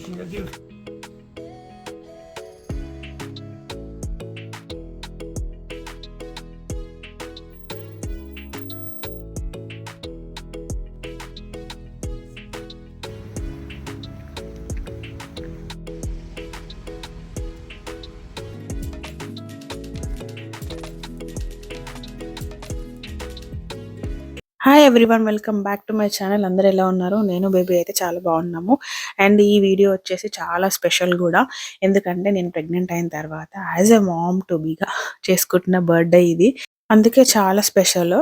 making the gift. Hi everyone, welcome back to my channel. అందరూ ఎలా ఉన్నారు? నేను బేబీ అయితే చాలా బాగున్నాము. అండ్ ఈ వీడియో వచ్చేసి చాలా స్పెషల్ కూడా. ఎందుకంటే నేను ప్రెగ్నెంట్ అయిన తర్వాత యాజ్ ఎ మామ్ టు బీగా చేసుకుంటున్న బర్త్డే ఇది. అందుకే చాలా స్పెషల్.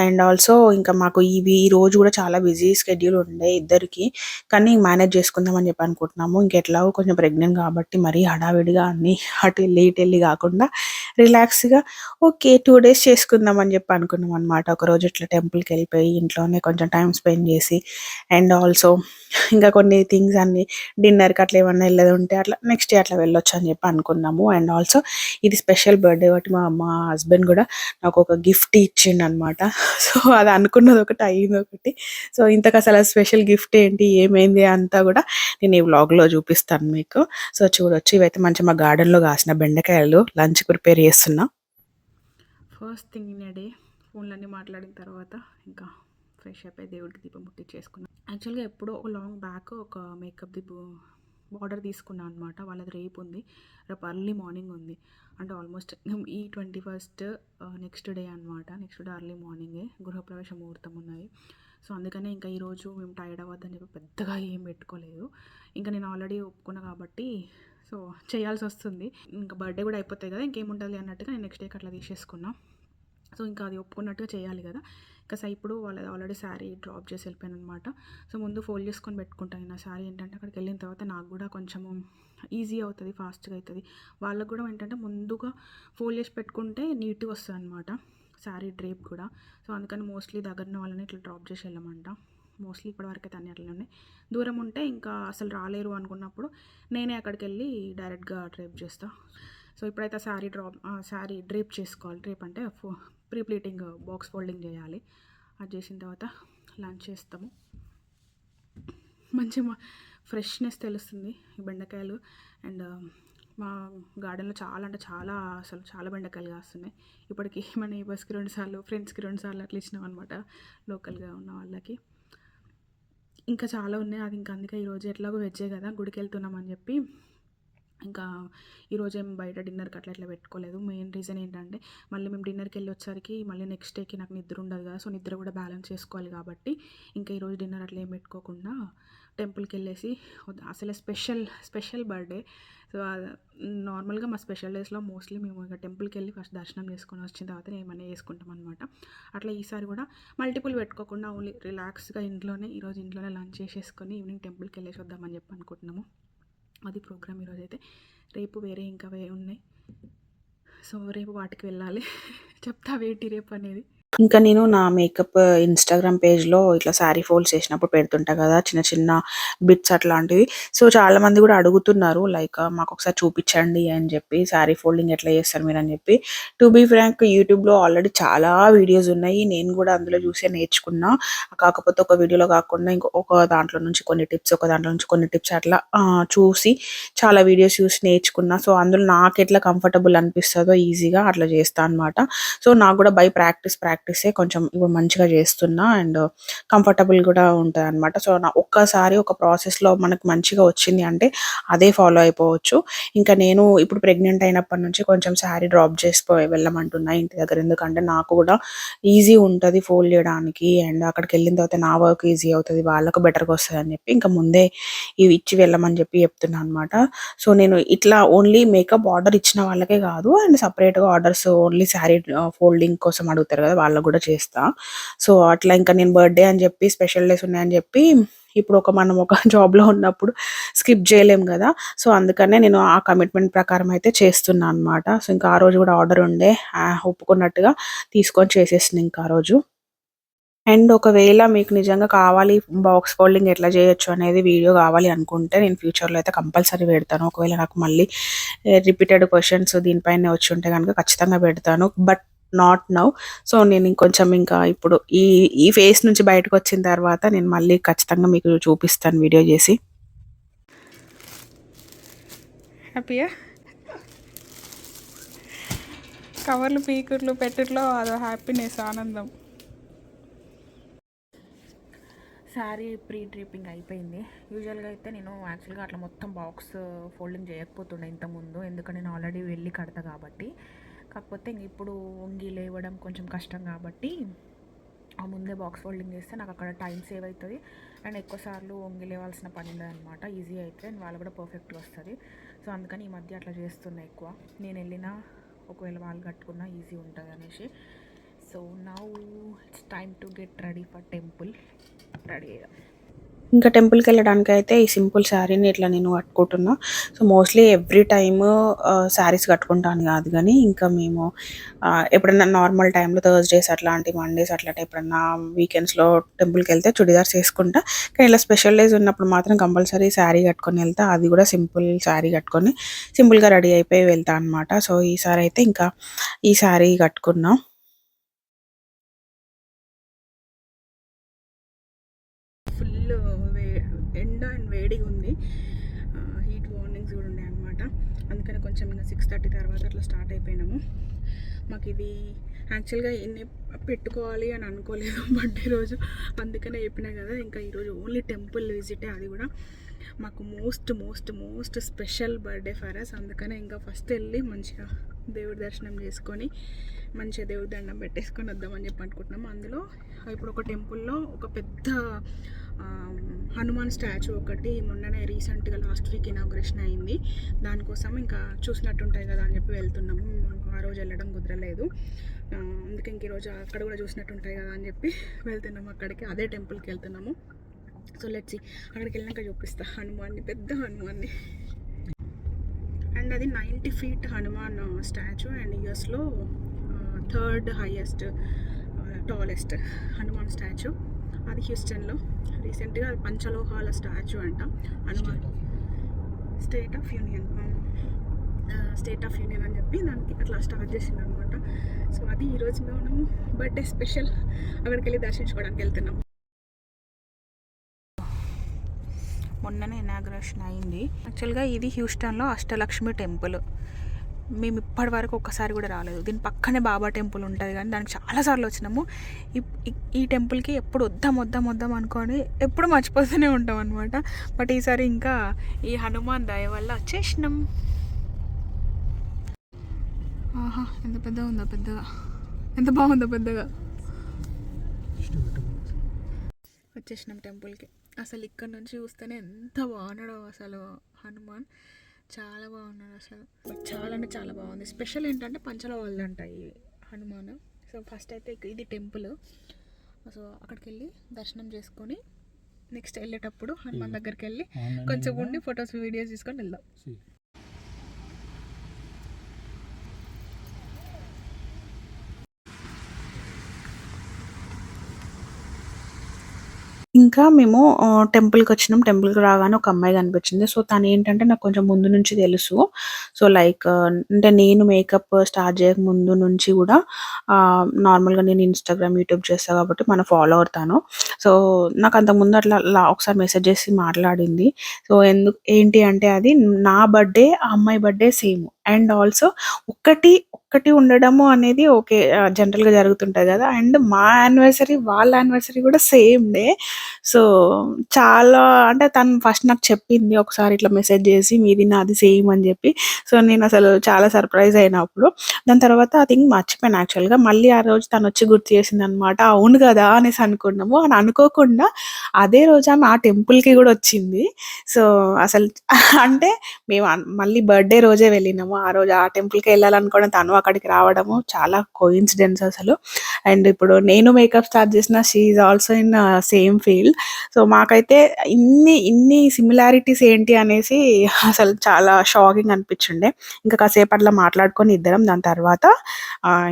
అండ్ ఆల్సో ఇంకా మాకు ఈ రోజు కూడా చాలా బిజీ షెడ్యూల్ ఉండే ఇద్దరికి. కానీ మేనేజ్ చేసుకుందాం అని చెప్పి అనుకుంటున్నాము. ఇంకెట్లాగో కొంచెం ప్రెగ్నెంట్ కాబట్టి మరీ హడావిడిగా అన్ని అటు వెళ్ళి ఇటు వెళ్ళి కాకుండా రిలాక్స్గా ఓకే 2 days చేసుకుందాం అని చెప్పి అనుకున్నాం అనమాట. ఒకరోజు ఇట్లా టెంపుల్కి వెళ్ళిపోయి ఇంట్లోనే కొంచెం టైం స్పెండ్ చేసి అండ్ ఆల్సో ఇంకా కొన్ని థింగ్స్ అన్ని డిన్నర్కి అట్లా ఏమన్నా వెళ్ళేది ఉంటే అట్లా నెక్స్ట్ డే అట్లా వెళ్ళొచ్చు అని చెప్పి అనుకున్నాము. అండ్ ఆల్సో ఇది స్పెషల్ బర్త్డే కాబట్టి మా హస్బెండ్ కూడా నాకు ఒక గిఫ్ట్ ఇచ్చిండు అనమాట. సో అది అనుకున్నది ఒకటి, అయ్యింది ఒకటి. సో ఇంతకు అసలు స్పెషల్ గిఫ్ట్ ఏంటి, ఏమైంది అంతా కూడా నేను ఈ వ్లాగ్లో చూపిస్తాను మీకు. సో చూడొచ్చు, ఇవైతే మంచిగా మా గార్డెన్లో కాసిన బెండకాయలు. లంచ్ ప్రిపేర్ చేస్తున్నా. ఫస్ట్ థింగ్ ఇన్ డే ఫోన్లన్నీ మాట్లాడిన తర్వాత ఇంకా ఫ్రెష్ అయిపోయి దేవుడికి దీపం ముట్టించేసుకున్నాను. యాక్చువల్గా ఎప్పుడో ఒక లాంగ్ బ్యాక్ ఒక మేకప్ బార్డర్ తీసుకున్నాను అనమాట. వాళ్ళది రేపు ఉంది, రేపు అర్లీ మార్నింగ్ ఉంది. అంటే ఆల్మోస్ట్ ఈ 21st నెక్స్ట్ డే అనమాట. నెక్స్ట్ డే అర్లీ మార్నింగే గృహప్రవేశ ముహూర్తం ఉన్నది. సో అందుకనే ఇంకా ఈరోజు మేము టైర్డ్ అవ్వద్దని చెప్పి పెద్దగా ఏం పెట్టుకోలేదు. ఇంకా నేను ఆల్రెడీ ఒప్పుకున్నా కాబట్టి సో చేయాల్సి వస్తుంది. ఇంకా బర్త్డే కూడా అయిపోతాయి కదా, ఇంకేముంటుంది అన్నట్టుగా నేను నెక్స్ట్ డేకి అట్లా తీసేసుకున్నా. సో ఇంకా అది ఒప్పుకున్నట్టుగా చేయాలి కదా. ఇంకా ఇప్పుడు వాళ్ళది ఆల్రెడీ శారీ డ్రాప్ చేసి వెళ్ళిపోయాను అనమాట. సో ముందు ఫోల్డ్ చేసుకొని పెట్టుకుంటాను. నా శారీ ఏంటంటే అక్కడికి వెళ్ళిన తర్వాత నాకు కూడా కొంచెము ఈజీ అవుతుంది, ఫాస్ట్గా అవుతుంది. వాళ్ళకు కూడా ఏంటంటే ముందుగా ఫోల్డ్ చేసి పెట్టుకుంటే నీట్గా వస్తుంది అనమాట శారీ డ్రేప్ కూడా. సో అందుకని మోస్ట్లీ దగ్గర వాళ్ళని ఇట్లా డ్రాప్ చేసి వెళ్ళమంట. మోస్ట్లీ ఇప్పటివరకు అయితే అన్ని అట్లనే. దూరం ఉంటే ఇంకా అసలు రాలేరు అనుకున్నప్పుడు నేనే అక్కడికి వెళ్ళి డైరెక్ట్గా డ్రేప్ చేస్తాను. సో ఇప్పుడైతే శారీ డ్రేప్ చేసుకోవాలి. డ్రేప్ అంటే ప్రీ ప్లీటింగ్ బాక్స్ ఫోల్డింగ్ చేయాలి. అది చేసిన తర్వాత లంచ్ చేస్తాము. మంచిగా ఫ్రెష్నెస్ తెలుస్తుంది ఈ బెండకాయలు. అండ్ మా గార్డెన్లో చాలా అంటే చాలా అసలు చాలా బెండకాయలు కాస్తున్నాయి. ఇప్పటికి మన నేబర్స్కి 2 సార్లు, ఫ్రెండ్స్కి 2 సార్లు అట్లా ఇచ్చినాం అనమాట, లోకల్గా ఉన్న వాళ్ళకి. ఇంకా చాలా ఉన్నాయి. అది ఇంకా అందుకే ఈరోజు ఎట్లాగో వెజ్జే కదా, గుడికి వెళ్తున్నామని చెప్పి ఇంకా ఈరోజు ఏం బయట డిన్నర్కి అట్లా పెట్టుకోలేదు. మెయిన్ రీజన్ ఏంటంటే మళ్ళీ మేము డిన్నర్కి వెళ్ళి వచ్చేసరికి మళ్ళీ నెక్స్ట్ డేకి నాకు నిద్ర ఉండదు కదా. సో నిద్ర కూడా బ్యాలెన్స్ చేసుకోవాలి కాబట్టి ఇంకా ఈరోజు డిన్నర్ అట్లా ఏం పెట్టుకోకుండా టెంపుల్కి వెళ్ళేసి అసలు స్పెషల్ బర్త్డే. సో నార్మల్గా మా స్పెషల్ డేస్లో మోస్ట్లీ మేము ఇక టెంపుల్కి వెళ్ళి ఫస్ట్ దర్శనం చేసుకొని వచ్చిన తర్వాత ఏమన్నా చేసుకుంటాం అనమాట. అట్లా ఈసారి కూడా మల్టిపుల్ పెట్టుకోకుండా ఓన్లీ రిలాక్స్గా ఈరోజు ఇంట్లోనే లంచ్ చేసేసుకొని ఈవినింగ్ టెంపుల్కి వెళ్ళేసి వద్దామని చెప్పి అనుకుంటున్నాము. అది ప్రోగ్రామ్ ఈరోజైతే. రేపు వేరే ఇంకా ఉన్నాయి. సో రేపు వాటికి వెళ్ళాలి. చెప్తా వేటి రేపు అనేది. ఇంకా నేను నా మేకప్ ఇన్స్టాగ్రామ్ పేజ్లో ఇట్లా శారీ ఫోల్డ్స్ చేసినప్పుడు పెడుతుంటా కదా, చిన్న చిన్న బిట్స్ అట్లాంటివి. సో చాలామంది కూడా అడుగుతున్నారు లైక్ మాకు ఒకసారి చూపించండి అని చెప్పి, శారీ ఫోల్డింగ్ ఎట్లా చేస్తారు మీరు అని చెప్పి. టు బీ ఫ్రాంక్, యూట్యూబ్లో ఆల్రెడీ చాలా వీడియోస్ ఉన్నాయి. నేను కూడా అందులో చూసే నేర్చుకున్నా. కాకపోతే ఒక వీడియోలో కాకుండా ఒక దాంట్లో నుంచి కొన్ని టిప్స్, ఒక దాంట్లో నుంచి కొన్ని టిప్స్ అట్లా చూసి చాలా వీడియోస్ చూసి నేర్చుకున్నా. సో అందులో నాకు ఎట్లా కంఫర్టబుల్ అనిపిస్తుందో ఈజీగా అట్లా చేస్తాను అనమాట. సో నాకు కూడా బై ప్రాక్టీసే కొంచెం ఇప్పుడు మంచిగా చేస్తున్నా అండ్ కంఫర్టబుల్ కూడా ఉంటుంది అనమాట. సో ఒక్కసారి ఒక ప్రాసెస్లో మనకు మంచిగా వచ్చింది అంటే అదే ఫాలో అయిపోవచ్చు. ఇంకా నేను ఇప్పుడు ప్రెగ్నెంట్ అయినప్పటి నుంచి కొంచెం శారీ డ్రాప్ చేసిపోయి వెళ్ళమంటున్నా ఇంటి దగ్గర. ఎందుకంటే నాకు కూడా ఈజీ ఉంటుంది ఫోల్డ్ చేయడానికి అండ్ అక్కడికి వెళ్ళిన తర్వాత నా వర్క్ ఈజీ అవుతుంది, వాళ్ళకు బెటర్గా వస్తుంది అని చెప్పి ఇంకా ముందే ఇవి ఇచ్చి వెళ్ళమని చెప్పి చెప్తున్నాను అనమాట. సో నేను ఇట్లా ఓన్లీ మేకప్ ఆర్డర్ ఇచ్చిన వాళ్ళకే కాదు అండ్ సపరేట్గా ఆర్డర్స్ ఓన్లీ శారీ ఫోల్డింగ్ కోసం అడుగుతారు కదా, వాళ్ళకు కూడా చేస్తా. సో అట్లా ఇంకా నేను బర్త్డే అని చెప్పి స్పెషల్ డేస్ ఉన్నాయని చెప్పి ఇప్పుడు మనం ఒక జాబ్లో ఉన్నప్పుడు స్కిప్ చేయలేం కదా. సో అందుకనే నేను ఆ కమిట్మెంట్ ప్రకారం అయితే చేస్తున్నా అనమాట. సో ఇంకా ఆ రోజు కూడా ఆర్డర్ ఉండే, ఒప్పుకున్నట్టుగా తీసుకొని చేసేసింది ఇంకా ఆ రోజు. అండ్ ఒకవేళ మీకు నిజంగా కావాలి బాక్స్ ఫోల్డింగ్ ఎట్లా చేయొచ్చు అనేది వీడియో కావాలి అనుకుంటే నేను ఫ్యూచర్లో అయితే కంపల్సరీ పెడతాను. ఒకవేళ నాకు మళ్ళీ రిపీటెడ్ క్వశ్చన్స్ దీనిపైన వచ్చి ఉంటే కనుక ఖచ్చితంగా పెడతాను, బట్ నాట్ నౌ. సో నేను ఇంకొంచెం ఇంకా ఇప్పుడు ఈ ఫేస్ నుంచి బయటకు వచ్చిన తర్వాత నేను మళ్ళీ ఖచ్చితంగా మీకు చూపిస్తాను వీడియో చేసి. హ్యాపీయా? కవర్లు పీకుర్లు పెట్టుట్లో అదో హ్యాపీనెస్, ఆనందం. శారీ ప్రీ డ్రిప్పింగ్ అయిపోయింది. యూజువల్గా అయితే నేను యాక్చువల్గా అట్లా మొత్తం బాక్స్ ఫోల్డింగ్ చేయకపోతుండే ఇంతకుముందు, ఎందుకంటే నేను ఆల్రెడీ వెళ్ళి కడతా కాబట్టి. కాకపోతే ఇంక ఇప్పుడు వంగి లేవడం కొంచెం కష్టం కాబట్టి ఆ ముందే బాక్స్ ఫోల్డింగ్ చేస్తే నాకు అక్కడ టైం సేవ్ అవుతుంది అండ్ ఎక్కువసార్లు వంగి లేవాల్సిన పని ఉండదన్నమాట. ఈజీ అయితే అండ్ వాళ్ళు కూడా పర్ఫెక్ట్గా వస్తుంది. సో అందుకని ఈ మధ్య అట్లా చేస్తున్నా ఎక్కువ. నేను వెళ్ళినా ఒకవేళ వాళ్ళు కట్టుకున్నా ఈజీ ఉంటుంది అనేసి. So now it's time to get ready for temple. Ready అయ్యాం. ఇంకా టెంపుల్కి వెళ్ళడానికి అయితే ఈ సింపుల్ శారీని ఇట్లా నేను కట్టుకుంటున్నా. So mostly every time sarees కట్టుకుంటాను కాదు, కానీ ఇంకా మేము ఎప్పుడైనా నార్మల్ టైంలో థర్స్డేస్ అట్లాంటి మండేస్ అట్లా ఎప్పుడన్నా వీకెండ్స్లో టెంపుల్కి వెళ్తే చుడిదార్స్ వేసుకుంటా. కానీ ఇలా స్పెషల్ డేస్ ఉన్నప్పుడు మాత్రం కంపల్సరీ శారీ కట్టుకొని వెళ్తా. అది కూడా సింపుల్ శారీ కట్టుకొని సింపుల్గా రెడీ అయిపోయి వెళ్తా అనమాట. సో ఈసారి అయితే ఇంకా ఈ శారీ కట్టుకున్నాం. ఫుల్ ఎండ అండ్ వేడిగా ఉంది. హీట్ వార్నింగ్స్ కూడా ఉన్నాయి అనమాట. అందుకని కొంచెం ఇంకా 6:30 తర్వాత అట్లా స్టార్ట్ అయిపోయినాము. మాకు ఇది యాక్చువల్గా ఎన్ని పెట్టుకోవాలి అని అనుకోలేదు బర్త్డే రోజు, అందుకనే చెప్పినా కదా. ఇంకా ఈరోజు ఓన్లీ టెంపుల్ విజిటే, అది కూడా మాకు most most most special birthday for us. అందుకనే ఇంకా ఫస్ట్ వెళ్ళి మంచిగా దేవుడి దర్శనం చేసుకొని మంచిగా దేవుడి దండం పెట్టేసుకొని వద్దామని చెప్పి అనుకుంటున్నాము. అందులో ఇప్పుడు ఒక టెంపుల్లో ఒక పెద్ద హనుమాన్ స్టాచ్యూ ఒకటి మొన్ననే రీసెంట్గా లాస్ట్ వీక్ ఇనాగ్రేషన్ అయింది. దానికోసం ఇంకా చూసినట్టుంటాయి కదా అని చెప్పి వెళ్తున్నాము. ఆ రోజు వెళ్ళడం కుదరలేదు, అందుకే ఇంక ఈరోజు అక్కడ కూడా చూసినట్టుంటాయి కదా అని చెప్పి వెళ్తున్నాము అక్కడికి. అదే టెంపుల్కి వెళ్తున్నాము. సో లెట్స్ సీ, అక్కడికి వెళ్ళినాక చూపిస్తా హనుమాన్ని, పెద్ద హనుమాన్ని. అండ్ అది 90 feet హనుమాన్ స్టాచ్యూ అండ్ యూఎస్లో 3rd highest tallest Hanuman statue. అది హ్యూస్టన్లో రీసెంట్గా పంచలోహాల స్టాచ్యూ అంట హనుమాన్. స్టేట్ ఆఫ్ యూనియన్ అని చెప్పి దానికి అట్లా స్టార్ట్ చేసింది అనమాట. సో అది ఈరోజు మేము బర్త్డే స్పెషల్ అక్కడికి వెళ్ళి దర్శించుకోవడానికి వెళ్తున్నాము. మొన్ననే ఇనాగ్రేషన్ అయింది. యాక్చువల్గా ఇది హ్యూస్టన్లో అష్టలక్ష్మి టెంపుల్. మేము ఇప్పటి వరకు ఒక్కసారి కూడా రాలేదు. దీని పక్కనే బాబా టెంపుల్ ఉంటుంది, కానీ దానికి చాలాసార్లు వచ్చినాము. ఈ టెంపుల్కి ఎప్పుడు వద్దాం అనుకొని ఎప్పుడు మర్చిపోతూనే ఉంటాం అనమాట. బట్ ఈసారి ఇంకా ఈ హనుమాన్ దయ వల్ల వచ్చేసినాం. ఆహా, ఎంత పెద్దగా ఉందో, ఎంత బాగుందో పెద్దగా. వచ్చేసినాం టెంపుల్కి. అసలు ఇక్కడ నుంచి చూస్తేనే ఎంత బాగున్నాడో అసలు హనుమాన్, చాలా బాగున్నాడు అసలు. బట్ చాలా అంటే చాలా బాగుంది. స్పెషల్ ఏంటంటే పంచలోహాలు అంటాయి హనుమాన్. సో ఫస్ట్ అయితే ఇది టెంపుల్. సో అక్కడికి వెళ్ళి దర్శనం చేసుకొని నెక్స్ట్ వెళ్ళేటప్పుడు హనుమాన్ దగ్గరికి వెళ్ళి కొంచెం ఉండి ఫొటోస్ వీడియోస్ తీసుకొని వెళ్దాం. ఇంకా మేము టెంపుల్కి వచ్చినాం. టెంపుల్కి రాగానే ఒక అమ్మాయి కనిపించింది. సో తను ఏంటంటే నాకు కొంచెం ముందు నుంచి తెలుసు. సో లైక్ అంటే నేను మేకప్ స్టార్ట్ చేయక ముందు నుంచి కూడా నార్మల్గా నేను ఇన్స్టాగ్రామ్, యూట్యూబ్ చేస్తాను కాబట్టి మన ఫాలోవర్ తను. సో నాకు అంతకుముందు అట్లా ఒకసారి మెసేజ్ చేసి మాట్లాడింది. సో ఏంటి అంటే అది నా బర్త్డే, ఆ అమ్మాయి బర్త్డే సేమ్. అండ్ ఆల్సో ఒక్కటి ఉండడము అనేది ఓకే, జనరల్గా జరుగుతుంటుంది కదా. అండ్ మా యానివర్సరీ, వాళ్ళ యానివర్సరీ కూడా సేమ్ డే. సో చాలా అంటే తను ఫస్ట్ నాకు చెప్పింది ఒకసారి ఇట్లా మెసేజ్ చేసి, మీది నాది సేమ్ అని చెప్పి. సో నేను అసలు చాలా సర్ప్రైజ్ అయినప్పుడు. దాని తర్వాత ఆ థింగ్ మర్చిపోయాను యాక్చువల్గా. మళ్ళీ ఆ రోజు తను వచ్చి గుర్తు చేసింది అనమాట. అవును కదా అనేసి అనుకున్నాము. అని అనుకోకుండా అదే రోజు ఆమె ఆ టెంపుల్కి కూడా వచ్చింది. సో అసలు అంటే మేము మళ్ళీ బర్త్డే రోజే వెళ్ళినాము. ఆ రోజు ఆ టెంపుల్కి వెళ్ళాలనుకోవడం, తను అక్కడికి రావడము చాలా కోయిన్సిడెన్స్ అసలు. అండ్ ఇప్పుడు నేను మేకప్ స్టార్ట్ చేసిన, she is also in same field. So మాకైతే ఇన్ని సిమిలారిటీస్ ఏంటి అనేసి అసలు చాలా షాకింగ్ అనిపించిండే. ఇంకా కాసేపు అట్లా మాట్లాడుకొని ఇద్దరం దాని తర్వాత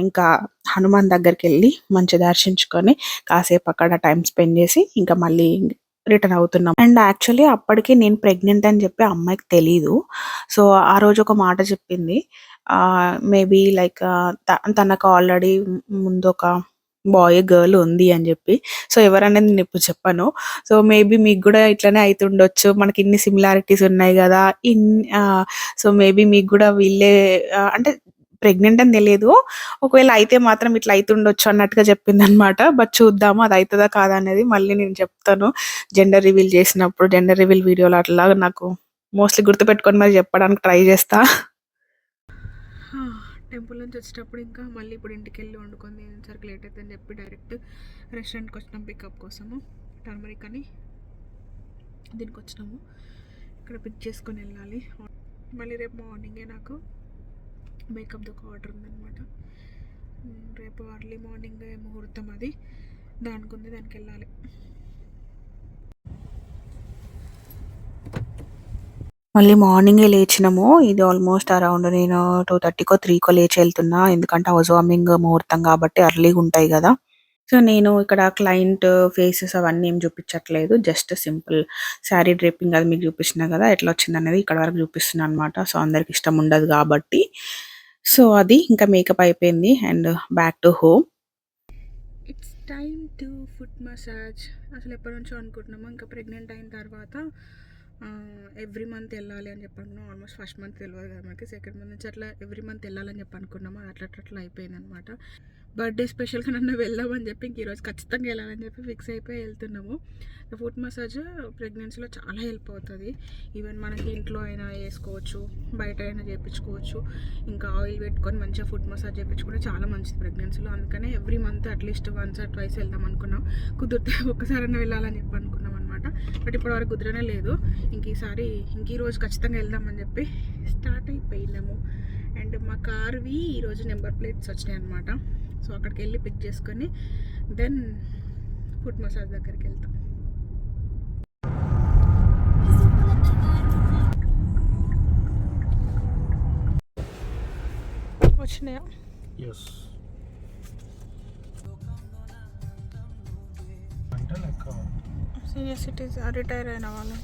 ఇంకా హనుమాన్ దగ్గరికి వెళ్ళి మంచి దర్శించుకొని కాసేపు అక్కడ టైం స్పెండ్ చేసి ఇంకా మళ్ళీ రిటర్న్ అవుతున్నాం. అండ్ యాక్చువల్లీ అప్పటికి నేను ప్రెగ్నెంట్ అని చెప్పి అమ్మాయికి తెలీదు. సో ఆ రోజు ఒక మాట చెప్పింది. మేబీ లైక్ తనకు ఆల్రెడీ ముందు ఒక బాయ్, గర్ల్ ఉంది అని జెప్పి. సో, ఎవరనేది నేనిప్పుడు చెప్పను. సో, మేబీ మీకు గూడా ఇట్లనే అయితుండొచ్చు. మనకిన్ని సిమిలారిటీస్ ఉన్నాయి గదా! సో, మేబీ మీకు గూడా వీళ్ళే అంటే ప్రెగ్నెంట్ అని తెలీదు. ఒకవేళ అయితే మాత్రం ఇట్లా అయితుండొచ్చు అన్నట్టుగా చెప్పిందనమాట. బట్ చూద్దాము అది అయితదా కాదా అనేది మళ్ళీ నేను చెప్తాను. జెండర్ రివీల్ చేసినప్పుడు, జెండర్ రివీల్ వీడియోలో అట్లా నాకు మోస్ట్‌లీ గుర్తుపెట్టుకొని మరి చెప్పడానికి ట్రై చేస్తా. టెంపుల్ నుంచి వచ్చేటప్పుడు ఇంకా మళ్ళీ ఇప్పుడు ఇంటికెళ్ళి వండుకొని తినేసరికి లేట్ అవుతుందని చెప్పి డైరెక్ట్ రెస్టారెంట్కి వచ్చినాం పికప్ కోసము. టర్మరిక్ అని దీనికి వచ్చినాము. ఇక్కడ పిక్ చేసుకొని వెళ్ళాలి. మళ్ళీ రేపు మార్నింగే నాకు మేకప్ది ఒక ఆర్డర్ ఉందన్నమాట. రేపు అర్లీ మార్నింగ్ ముహూర్తం అది, దానికి ఉంది, దానికి వెళ్ళాలి. మళ్ళీ మార్నింగే లేచినాము. ఇది ఆల్మోస్ట్ అరౌండ్ నేను 2:30కో 3కో లేచి వెళ్తున్నా. ఎందుకంటే హౌస్ వార్మింగ్ ముహూర్తం కాబట్టి అర్లీగా ఉంటాయి కదా. సో, నేను ఇక్కడ క్లయింట్ ఫేసెస్ అవన్నీ ఏం చూపించట్లేదు. జస్ట్ సింపుల్ శారీ డ్రేపింగ్ అది మీకు చూపించిన కదా, ఎట్లా వచ్చిందనేది ఇక్కడ వరకు చూపిస్తున్నా అనమాట. సో, అందరికి ఇష్టం ఉండదు కాబట్టి. సో, అది ఇంకా మేకప్ అయిపోయింది and back to home. It's time to foot massage. అసలు ఎప్పటి నుంచో అనుకుంటున్నాము, ఇంకా ప్రెగ్నెంట్ అయిన తర్వాత ఎవ్రీ మంత్ వెళ్ళాలి అని చెప్పి అనుకున్నాం. ఆల్మోస్ట్ ఫస్ట్ మంత్ తెలియదు కదా మనకి, సెకండ్ మంత్ నుంచి అట్లా ఎవ్రీ మంత్ వెళ్ళాలని చెప్పి అనుకున్నాము. అది అట్లా అయిపోయింది అనమాట. బర్త్డే స్పెషల్గా నన్ను వెళ్దామని చెప్పి ఇంక ఈరోజు ఖచ్చితంగా వెళ్ళాలని చెప్పి ఫిక్స్ అయిపోయి వెళ్తున్నాము. ఫుట్ మసాజ్ ప్రెగ్నెన్సీలో చాలా హెల్ప్ అవుతుంది. ఈవెన్ మనకి ఇంట్లో అయినా వేసుకోవచ్చు, బయట అయినా చేయించుకోవచ్చు. ఇంకా ఆయిల్ పెట్టుకొని మంచిగా ఫుట్ మసాజ్ చేయించుకుంటే చాలా మంచిది ప్రెగ్నెన్సీలో. అందుకనే every month at least once or twice వెళ్దాం అనుకున్నాం. కుదిరితే ఒక్కసారైనా వెళ్ళాలని చెప్పి అనుకున్నాం అనమాట. బట్ ఇప్పటివరకు కుదిరనే లేదు. ఈ రోజు ఖచ్చితంగా వెళ్దామని చెప్పి స్టార్ట్ అయిపోయినాము. అండ్ మా కార్వి ఈరోజు నెంబర్ ప్లేట్స్ వచ్చినాయి అనమాట. సో అక్కడికి వెళ్ళి పిక్ చేసుకొని దెన్ ఫుట్ మసాజ్ దగ్గరికి వెళ్తాం. వచ్చినాయా? సీనియర్ సిటిజన్ రిటైర్ అయిన వాళ్ళు.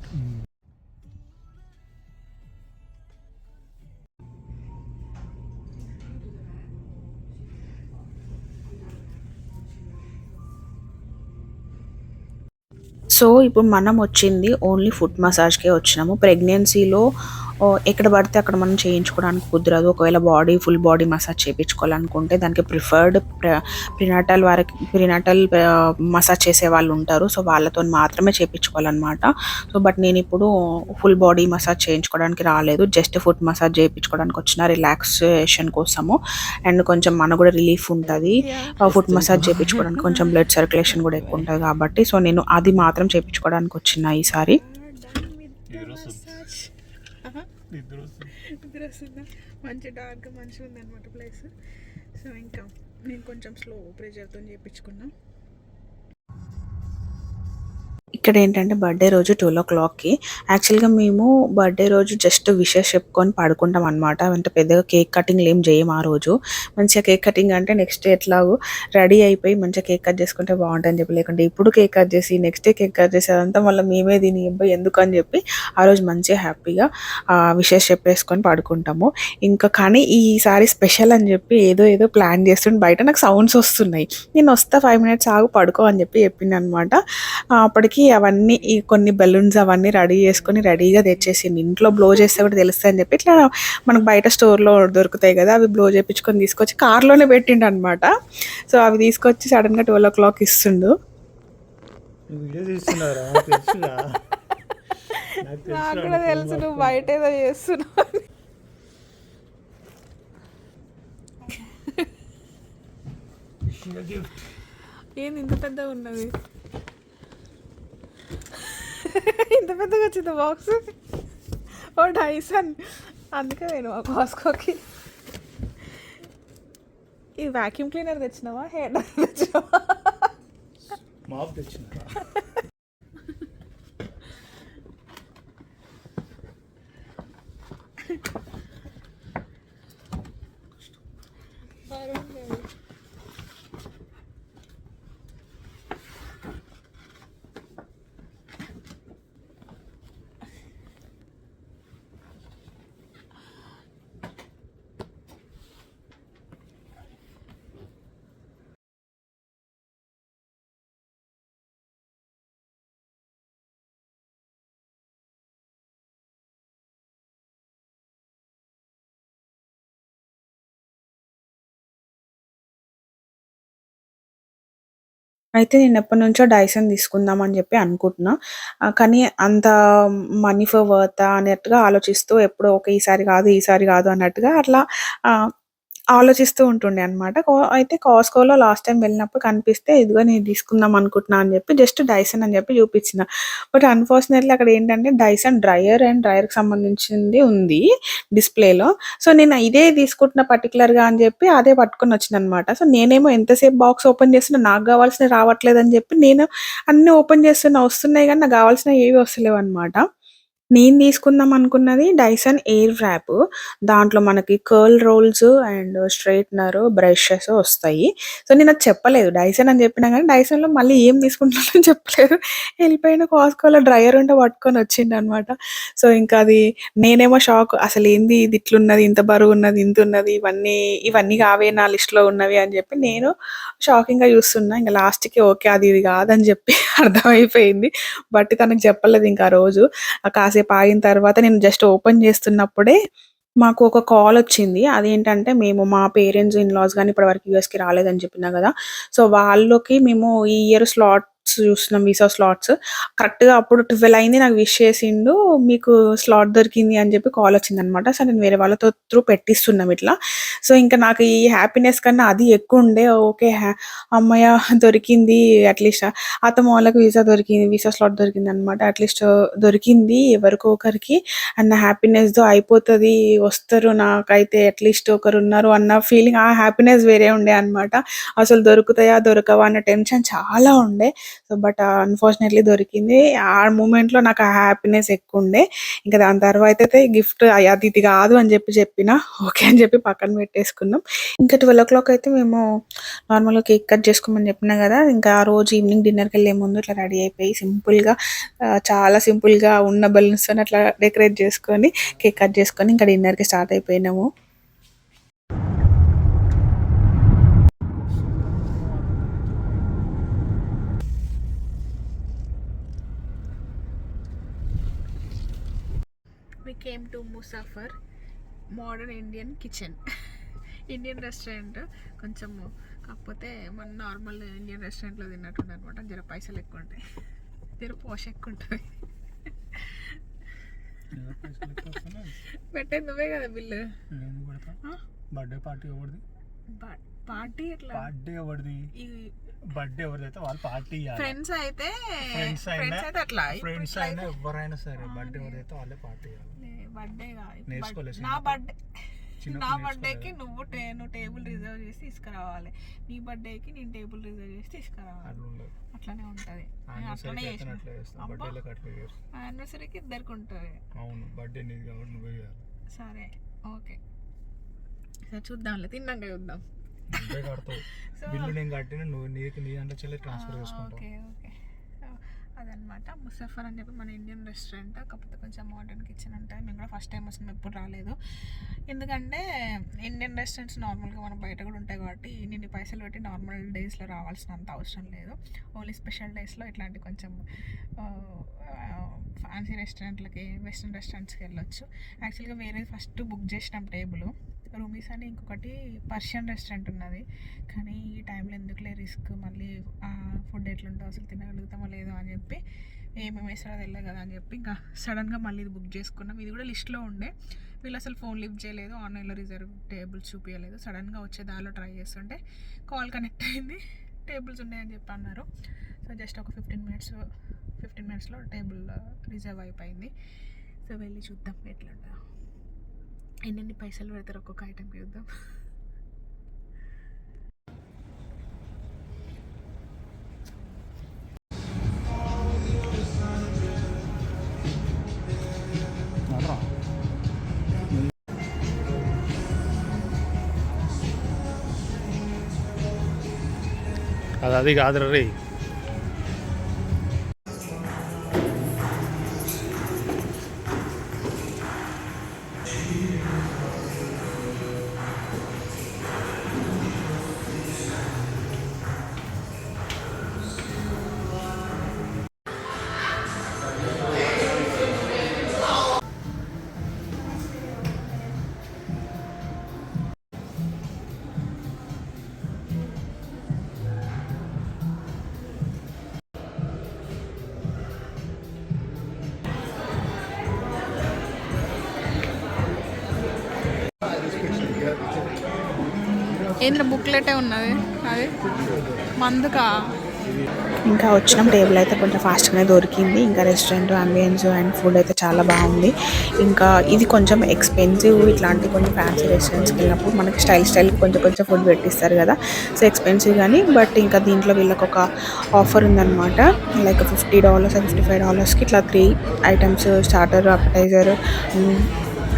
సో ఇప్పుడు మనం వచ్చింది ఓన్లీ ఫుట్ మసాజ్కే వచ్చినాము. ప్రెగ్నెన్సీలో ఎక్కడ పడితే అక్కడ మనం చేయించుకోవడానికి కుదరదు. ఒకవేళ ఫుల్ బాడీ మసాజ్ చేయించుకోవాలనుకుంటే దానికి ప్రిఫర్డ్ ప్రినాటల్ మసాజ్ చేసే వాళ్ళు ఉంటారు. సో వాళ్ళతో మాత్రమే చేయించుకోవాలన్నమాట. సో బట్ నేను ఇప్పుడు ఫుల్ బాడీ మసాజ్ చేయించుకోవడానికి రాలేదు, జస్ట్ ఫుట్ మసాజ్ చేయించుకోవడానికి వచ్చిన రిలాక్సేషన్ కోసము. అండ్ కొంచెం మనకు కూడా రిలీఫ్ ఉంటుంది ఫుట్ మసాజ్ చేయించుకోవడానికి, కొంచెం బ్లడ్ సర్క్యులేషన్ కూడా ఎక్కువ ఉంటుంది కాబట్టి. సో నేను అది మాత్రం చేయించుకోవడానికి వచ్చిన ఈసారి. మంచి డార్క్ మంచిగా ఉందన్నమాట ప్లేస్. సో ఇంకా నేను కొంచెం స్లో ప్రెషర్తో చేయించుకున్నా. ఇక్కడ ఏంటంటే బర్త్డే రోజు 12 o'clockకి. యాక్చువల్గా మేము బర్త్డే రోజు జస్ట్ విషెస్ చెప్పుకొని పడుకుంటాం అనమాట. అంటే పెద్దగా కేక్ కటింగ్లు ఏం చేయము ఆ రోజు. మంచిగా కేక్ కటింగ్ అంటే నెక్స్ట్ డే ఎట్లాగో రెడీ అయిపోయి మంచిగా కేక్ కట్ చేసుకుంటే బాగుంటుందని చెప్పి, లేకుంటే ఇప్పుడు కేక్ కట్ చేసి నెక్స్ట్ డే కేక్ కట్ చేసి అదంతా మళ్ళీ మేమే తిని ఇబ్బంది ఎందుకు అని చెప్పి ఆ రోజు మంచిగా హ్యాపీగా విషెస్ చెప్పేసుకొని పడుకుంటాము. ఇంకా కానీ ఈసారి స్పెషల్ అని చెప్పి ఏదో ప్లాన్ చేస్తుంటే బయట నాకు సౌండ్స్ వస్తున్నాయి. నేను వస్తా 5 minutes ఆగు పడుకో అని చెప్పి చెప్పింది అనమాట. అప్పటికి అవన్నీ కొన్ని బెలూన్స్ అవన్నీ రెడీ చేసుకొని రెడీగా తెచ్చేసింది. ఇంట్లో బ్లో చేస్తే కూడా తెలుస్తుంది అని చెప్పి ఇట్లా మనకు బయట స్టోర్లో దొరుకుతాయి కదా, అవి బ్లో చేయించుకొని తీసుకొచ్చి కార్లోనే పెట్టిండు అనమాట. సో అవి తీసుకొచ్చి సడన్గా 12 o'clock ఇస్తుండు. నాకు కూడా తెలుసు నువ్వు బయట ఏదో చేస్తున్నావు. ఏంది ఇంత పెద్దగా ఉన్నది? ఇంత పెద్దగా వచ్చింది బాక్స్. ఓ డైసన్, అందుకే నేను ఆ కాస్కోకి. ఈ వ్యాక్యూమ్ క్లీనర్ తెచ్చినావా, హెయిర్ డ్రైయర్ తెచ్చినావా? మాప్ తెచ్చినా. అయితే నేనెప్పటినుంచో డైసన్ తీసుకుందాం అని జెప్పి అనుకుంటున్నా. కానీ అంత మనీ ఫర్ వర్తా అన్నట్టుగా ఆలోచిస్తూ ఎప్పుడో ఓకే. ఈసారి గాదు, ఈసారి గాదు అన్నట్టుగా అట్లా ఆహ్, ఆలోచిస్తూ ఉంటుండే అనమాట. అయితే కాస్ట్‌కోలో లాస్ట్ టైమ్ వెళ్ళినప్పుడు కనిపిస్తే ఇదిగో నేను తీసుకుందాం అనుకుంటున్నా అని జెప్పి జస్ట్ డైసన్ అని జెప్పి చూపించిన. బట్ అన్‌ఫార్చునేట్‌లీ అక్కడేంటంటే డైసన్ డ్రైయర్ అండ్ డ్రైయర్‌కి సంబంధించింది ఉంది డిస్‌ప్లేలో. సో, నేను ఇదే తీసుకుంటున్నా పర్టిక్యులర్‌గా అని జెప్పి అదే పట్టుకొనొచ్చిననమాట. సో, నేనేమో ఎంతసేపు బాక్స్ ఓపెన్ చేస్తున్నా నాకు గావాల్సినవి రావట్లేదని జెప్పి నేను అన్నీ ఓపెన్ చేస్తున్నా వస్తున్నాయి గానీ నాకు గావాల్సినవి ఏవి వస్తలేవనమాట. నేను తీసుకుందాం అనుకున్నది డైసన్ ఎయిర్ వ్రాప్. దాంట్లో మనకి curl rolls and straightener, brushes వస్తాయి. సో, నేనది చెప్పలేదు. డైసన్ అని చెప్పినా గానీ డైసన్‌లో మళ్ళీ ఏం తీసుకుంటున్నానో చెప్పలేదు. ఎళ్ళిపోయిండు కాస్ట్‌కోలో డ్రైయర్ ఉంటే పట్టుకొనొచ్చిండనమాట. సో, ఇంకా అది నేనేమో షాక్. అసలేంది ఇది ఇట్లున్నది, ఇంత బరువున్నది, ఇంతున్నది ఇవన్నీ కావే నా లిస్ట్‌లో ఉన్నవి అని చెప్పి నేను షాకింగ్‌గా చూస్తున్నా. ఇంక లాస్ట్‌కి ఓకే. అది ఇది కాదని చెప్పి అర్థమైపోయింది. బట్ తనకు చెప్పలేదు ఇంకా ఆ రోజు. కాసేపు ఆగిన తర్వాత నేను జస్ట్ ఓపెన్ చేస్తున్నప్పుడే మాకు ఒక కాలొచ్చింది. అదేంటంటే మేము మా పేరెంట్స్, ఇన్‌లాస్ గాని ఇప్పటివరకు యూఎస్‌కి రాలేదని చెప్పినా గదా! సో, వాళ్ళకి మేము ఈ ఇయర్ స్లాట్స్ చూస్తున్నాం వీసా స్లాట్స్. కరెక్ట్‌గా అప్పుడు 12 అయింది నాకు విష్ చేసిండు. మీకు స్లాట్ దొరికింది అని చెప్పి కాలొచ్చిందనమాట. సో, నేను వేరే వాళ్ళతో త్రూ పెట్టిస్తున్నాం ఇట్లా. సో, ఇంకా నాకు ఈ హ్యాపీనెస్ కన్నా అది ఎక్కువుండే. ఓకే. హమ్మయ్య! దొరికింది అట్‌లీస్ట్ అత్తమ్మ వాళ్ళకి వీసా దొరికింది. Visa slot దొరికిందనమాట. అట్‌లీస్ట్ దొరికింది ఎవరికో ఒకరికి అన్న హ్యాపీనెస్‌తో అయిపోతది. వస్తారు నాకైతే అట్‌లీస్ట్ ఒకరున్నారు అన్న ఫీలింగ్ ఆ హ్యాపీనెస్ వేరే ఉండే అనమాట. అసలు దొరుకుతాయా? దొరకవా? అన్న టెన్షన్ చాలా ఉండే. సో, బట్ అన్‌ఫార్చునేట్‌లీ దొరికింది. ఆ మూమెంట్‌లో నాకు ఆ హ్యాపీనెస్ ఎక్కువుండే. ఇంకా దాని తర్వాతయితే గిఫ్ట్ అది ఇది కాదు అని చెప్పిన. ఓకే అని చెప్పి పక్కన పెట్టేసుకున్నాం. ఇంకా 12:00 అయితే మేము నార్మల్‌గా కేక్ కట్ చేసుకోమని చెప్పినా గదా! ఇంకా ఆ రోజు ఈవినింగ్ డిన్నర్‌కెళ్ళే ముందు ఇట్లా రెడీ అయిపోయి సింపుల్‌గా చాలా సింపుల్‌గా ఉన్న బలూన్స్‌తోని అట్లా డెకరేట్ చేసుకొని, కేక్ కట్ చేసుకొని ఇంకా డిన్నర్‌కి స్టార్ట్ అయిపోయినాము. We came to Musaffar modern Indian kitchen. Indian restaurant కొంచెము కాకపోతే మన నార్మల్ ఇండియన్ రెస్టారెంట్లో తిన్నట్టుండే అనమాట. జర పైసలు ఎక్కువ ఉంటాయి, జర పోష ఎక్కువ ఉంటుంది. పెట్టేది నువ్వే కదా బిల్లు. బర్త్డే పార్టీ ఎవరిది? పార్టీ ఎట్లా? బర్త్డే ఎవరిది? బర్త్డే ఎవరిదైతే వాళ్ళు పార్టీ ఇవ్వాలి. ఫ్రెండ్స్ అయితే అట్లా ఫ్రెండ్స్ అయినా ఎవరైనా సరే బర్త్డే ఎవరిదైతే వాళ్ళే పార్టీ ఇవ్వాలి. బర్త్డే నేర్చుకోలేదు. నా బర్త్డేకి నువ్వు టేబుల్ రిజర్వ్ చేసి తీసుకురావాలి. నీ బర్త్డేకి నేను టేబుల్ రిజర్వ్ చేసి తీసుకురావాలి. అట్లనే ఉంటుంది. యానివర్సరీకి ఇద్దరికి ఉంటుంది. అవును, బర్త్డే నీది కాబట్టి నువ్వే చేయాలి. సరే ఓకే, సరే చూద్దాంలే, తిన్నాక చూద్దాం. నువ్వే కడతావు. బిల్లు నేను కట్టిన నువ్వు నీకు నీ అంటే చెల్లి ట్రాన్స్ఫర్ చేసుకుంటావు. ఓకే ఓకే, అదనమాట ముసఫర్ అని చెప్పి మన ఇండియన్ రెస్టారెంట్. కాకపోతే కొంచెం మోడర్న్ కిచెన్ ఉంటుంది. మేము కూడా ఫస్ట్ టైం వచ్చినాం, ఎప్పుడు రాలేదు. ఎందుకంటే ఇండియన్ రెస్టారెంట్స్ నార్మల్గా మనం బయట కూడా ఉంటాయి కాబట్టి ఇన్ని పైసలు పెట్టి నార్మల్ డేస్లో రావాల్సినంత అవసరం లేదు. ఓన్లీ స్పెషల్ డేస్లో ఇట్లాంటి కొంచెం ఫ్యాన్సీ రెస్టారెంట్లకి, వెస్ట్రన్ రెస్టారెంట్స్కి వెళ్ళొచ్చు. యాక్చువల్గా వేరే ఫస్ట్ బుక్ చేసినాం టేబుల్. రూమీస్ అని ఇంకొకటి పర్షియన్ రెస్టారెంట్ ఉన్నది. కానీ ఈ టైంలో ఎందుకులే రిస్క్, మళ్ళీ ఫుడ్ ఎట్లుంటుందో అసలు తినగలుగుతామో లేదో అని చెప్పి ఏమేమి వేస్తారో తెలియదు కదా అని చెప్పి ఇంకా సడన్గా మళ్ళీ ఇది బుక్ చేసుకున్నాం. ఇది కూడా లిస్ట్లో ఉండే, వీళ్ళు అసలు ఫోన్ లిఫ్ట్ చేయలేదు, ఆన్లైన్లో రిజర్వ్ టేబుల్స్ చూపించలేదు. సడన్గా వచ్చే దారిలో ట్రై చేస్తుంటే కాల్ కనెక్ట్ అయింది, టేబుల్స్ ఉన్నాయని చెప్పి అన్నారు. సో జస్ట్ ఒక 15 మినిట్స్లో టేబుల్ రిజర్వ్ అయిపోయింది. సో వెళ్ళి చూద్దాం ఎట్లుంటుందో, ఎన్ని పైసలు పెడతారు ఒక్కొక్క ఐటెంకి చూద్దాం. అది కాదు రే. ఏంద్ర బుక్లెటే ఉన్నది అది మందుకా. ఇంకా వచ్చిన టేబుల్ అయితే కొంచెం ఫాస్ట్గానే దొరికింది. ఇంకా రెస్టారెంట్ అంబియన్స్ అండ్ ఫుడ్ అయితే చాలా బాగుంది. ఇంకా ఇది కొంచెం ఎక్స్పెన్సివ్, ఇట్లాంటి కొన్ని ఫ్యాన్సీ రెస్టారెంట్స్కి వెళ్ళినప్పుడు మనకి స్టైల్ కొంచెం ఫుడ్ పెట్టిస్తారు కదా, సో ఎక్స్పెన్సివ్ కానీ. బట్ ఇంకా దీంట్లో వీళ్ళకి ఒక ఆఫర్ ఉందన్నమాట. లైక్ $50 $55కి ఇట్లా 3 items, starter, appetizer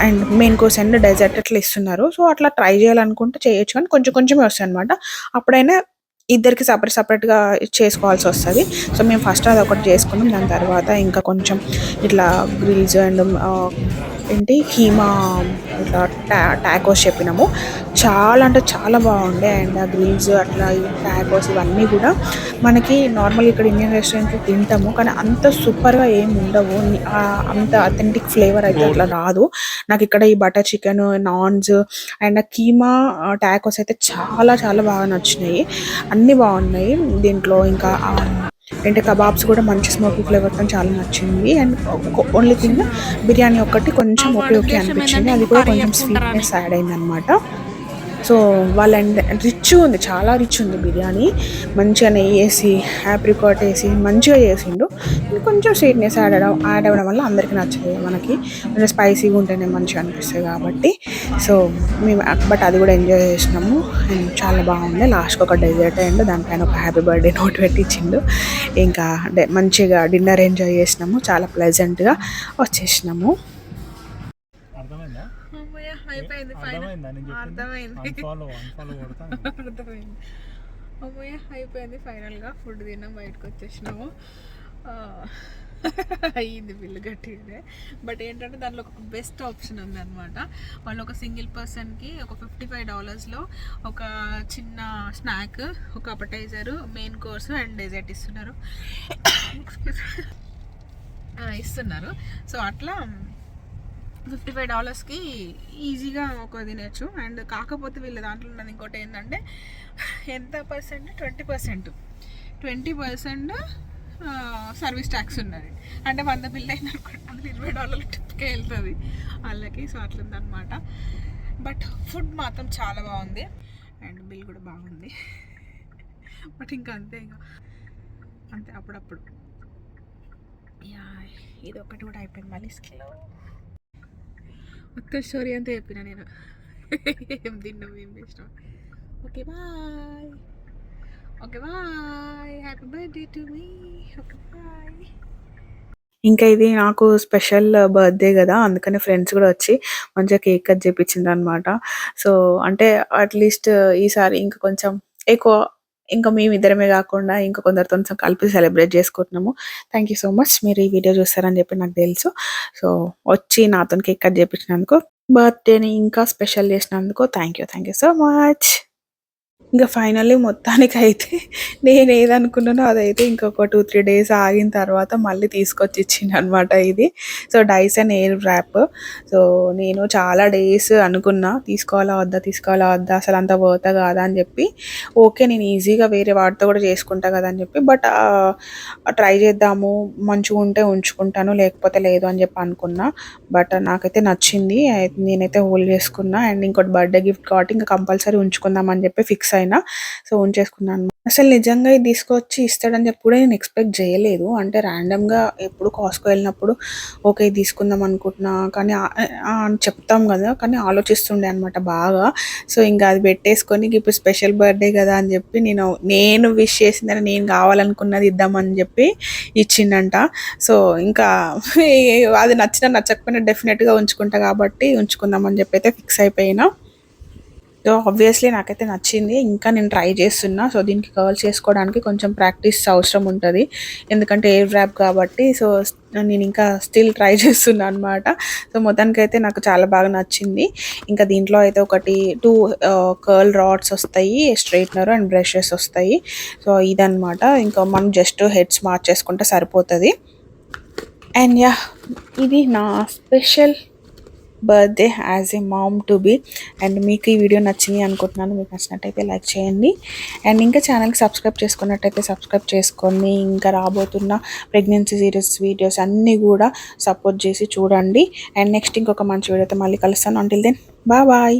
and main course and dessert అట్లా ఇస్తున్నారు. సో అట్లా ట్రై చేయాలనుకుంటే చేయొచ్చు, కానీ కొంచెమే వస్తాయి అనమాట. అప్పుడైనా ఇద్దరికి సపరేట్గా చేసుకోవాల్సి వస్తుంది. సో మేము ఫస్ట్ అది ఒకటి చేసుకున్నాం. దాని తర్వాత ఇంకా కొంచెం ఇట్లా గ్రిల్స్ అండ్ ఏంటి కీమా ఇట్లా టాకోస్ చెప్పినాము. చాలా అంటే చాలా బాగుండే. అండ్ ఆ గ్రిల్స్ అట్లా టాకోస్ ఇవన్నీ కూడా మనకి నార్మల్ ఇక్కడ ఇండియన్ రెస్టారెంట్లో తింటాము, కానీ అంత సూపర్గా ఏమి ఉండవు. అంత అథెంటిక్ ఫ్లేవర్ అయితే అట్లా రాదు. నాకు ఇక్కడ ఈ butter chicken, naans and keema tacos అయితే చాలా చాలా బాగా నచ్చినాయి. అన్నీ బాగున్నాయి దీంట్లో. ఇంకా అంటే కబాబ్స్ కూడా మంచి స్మోకీ ఫ్లేవర్తో చాలా నచ్చింది. అండ్ ఓన్లీ థింగ్ బిర్యానీ ఒక్కటి కొంచెం ఓకే అనిపించింది. అది కూడా కొంచెం స్వీట్నెస్ యాడ్ అయింది అనమాట. సో వాళ్ళ రిచ్ ఉంది, చాలా రిచ్ ఉంది బిర్యానీ. మంచిగా నెయ్యి వేసి యాప్రికాట్ వేసి మంచిగా చేసిండు. కొంచెం స్వీట్నెస్ యాడ్ అవ్వడం వల్ల అందరికీ నచ్చలేదు. మనకి కొంచెం స్పైసీగా ఉంటేనే మంచిగా అనిపిస్తుంది కాబట్టి. సో మేము బట్ అది కూడా ఎంజాయ్ చేసినాము. చాలా బాగుంది. లాస్ట్కి ఒక డెజర్ట్ అండ్ దానిపైన ఒక హ్యాపీ బర్త్డే నోట్ పెట్టించిండు. ఇంకా మంచిగా డిన్నర్ ఎంజాయ్ చేసినాము. చాలా ప్లెజెంట్గా వచ్చేసినాము. అయిపోయింది. అర్థమైంది. అమ్మయ్య అయిపోయింది. ఫైనల్గా ఫుడ్ తిన్నాం, బయటకు వచ్చేసినాము. అయ్యింది బిల్లు గట్టిగానే. బట్ ఏంటంటే దాంట్లో ఒక బెస్ట్ ఆప్షన్ ఉందన్నమాట. వాళ్ళు ఒక సింగిల్ పర్సన్కి ఒక $55లో ఒక చిన్న స్నాక్, ఒక అపెటైజరు, మెయిన్ కోర్సు అండ్ డెజర్ట్ ఇస్తున్నారు. సో అట్లా $55కి ఈజీగా ఒక తినచ్చు. అండ్ కాకపోతే వీళ్ళ దాంట్లో ఉన్నది ఇంకోటి ఏంటంటే ఎంత పర్సెంట్, 20% సర్వీస్ ట్యాక్స్ ఉన్నది. అంటే 100 బిల్ అయిన అనుకోండి $20 ట్రిప్కే వెళ్తుంది వాళ్ళకి. సో అట్లుందనమాట. బట్ ఫుడ్ మాత్రం చాలా బాగుంది అండ్ బిల్ కూడా బాగుంది. బట్ ఇంకా అంతే అప్పుడప్పుడు. ఇది ఒకటి కూడా అయిపోయింది. మళ్ళీ స్కిలో మొత్తం స్టోరీ అంతా చెప్పిన నేను. ఏం తిన్నాం, ఏం చేసినాం. Okay bye. Happy birthday to me. Okay bye. ఇంకా ఇది నాకు స్పెషల్ బర్త్డే కదా, అందుకని ఫ్రెండ్స్ కూడా వచ్చి మంచిగా కేక్ కట్ చేయించిండ్రు అనమాట. సో అంటే అట్లీస్ట్ ఈసారి ఇంకా కొంచెం ఎక్కువ, ఇంకా మేమిద్దరమే కాకుండా ఇంకా కొందరితో కలిపి సెలబ్రేట్ చేసుకుంటున్నాము. Thank you so much. మీరు ఈ వీడియో చూస్తారని చెప్పి నాకు తెలుసు. సో వచ్చి నాతో కేక్ కట్ చేయించినందుకు, బర్త్డేని ఇంకా స్పెషల్ చేసినందుకు థ్యాంక్ యూ సో మచ్. ఇంకా ఫైనల్లీ మొత్తానికి అయితే నేను ఏదనుకున్నానో అదైతే ఇంకొక 2-3 డేస్ ఆగిన తర్వాత మళ్ళీ తీసుకొచ్చి ఇచ్చింది అనమాట ఇది. So Dyson air wrap. So నేను చాలా డేస్ అనుకున్నా తీసుకోవాలా వద్దా, అసలు అంత వర్త్ కాదా అని చెప్పి. ఓకే నేను ఈజీగా వేరే వాటితో కూడా చేసుకుంటా కదా అని చెప్పి, బట్ ట్రై చేద్దాము, మంచిగా ఉంటే ఉంచుకుంటాను, లేకపోతే లేదు అని చెప్పి అనుకున్నా. బట్ నాకైతే నచ్చింది, నేనైతే హోల్డ్ చేసుకున్నా. అండ్ ఇంకోటి బర్త్డే గిఫ్ట్ కాబట్టి ఇంకా కంపల్సరీ ఉంచుకుందాం అని చెప్పి ఫిక్స్ అయినా. సో ఉంచేసుకున్నాను. అసలు నిజంగా ఇది తీసుకొచ్చి ఇస్తాడని చెప్పి కూడా నేను ఎక్స్పెక్ట్ చేయలేదు. అంటే ర్యాండమ్గా ఎప్పుడు కాస్ట్కో వెళ్ళినప్పుడు ఓకే తీసుకుందాం అనుకుంటున్నా కానీ అని చెప్తాం కదా, కానీ ఆలోచిస్తుండే అనమాట బాగా. సో ఇంకా అది పెట్టేసుకొని ఇప్పుడు స్పెషల్ బర్త్డే కదా అని చెప్పి నేను విష్ చేసిందని, నేను కావాలనుకున్నది ఇద్దామని చెప్పి ఇచ్చిండంట. సో ఇంకా అది నచ్చకపోయినా డెఫినెట్గా ఉంచుకుంటా కాబట్టి ఉంచుకుందామని చెప్పి అయితే ఫిక్స్ అయిపోయినా. సో ఆబ్వియస్లీ నాకైతే నచ్చింది. ఇంకా నేను ట్రై చేస్తున్నా. సో దీనికి కర్ల్ చేసుకోవడానికి కొంచెం ప్రాక్టీస్ అవసరం ఉంటుంది, ఎందుకంటే ఎయిర్ ర్యాప్ కాబట్టి. సో నేను ఇంకా స్టిల్ ట్రై చేస్తున్నా అనమాట. సో మొత్తానికైతే నాకు చాలా బాగా నచ్చింది. ఇంకా దీంట్లో అయితే 2 కర్ల్ రాడ్స్ వస్తాయి, స్ట్రైట్నర్ అండ్ బ్రషెస్ వస్తాయి. సో ఇదనమాట. ఇంకా మనం జస్ట్ హెడ్స్ మార్చేసుకుంటే సరిపోతుంది. అండ్ ఇది నా special birthday as a mom to be. And మీకు ఈ వీడియో నచ్చింది అనుకుంటున్నాను. మీకు నచ్చినట్టయితే లైక్ చేయండి. అండ్ ఇంకా ఛానల్కి సబ్స్క్రైబ్ చేసుకున్నట్టయితే సబ్స్క్రైబ్ చేసుకొని ఇంకా రాబోతున్న ప్రెగ్నెన్సీ సీరీస్ వీడియోస్ అన్నీ కూడా సపోర్ట్ చేసి చూడండి. అండ్ నెక్స్ట్ ఇంకొక మంచి వీడియోతో మళ్ళీ కలుస్తాను. Until then bye.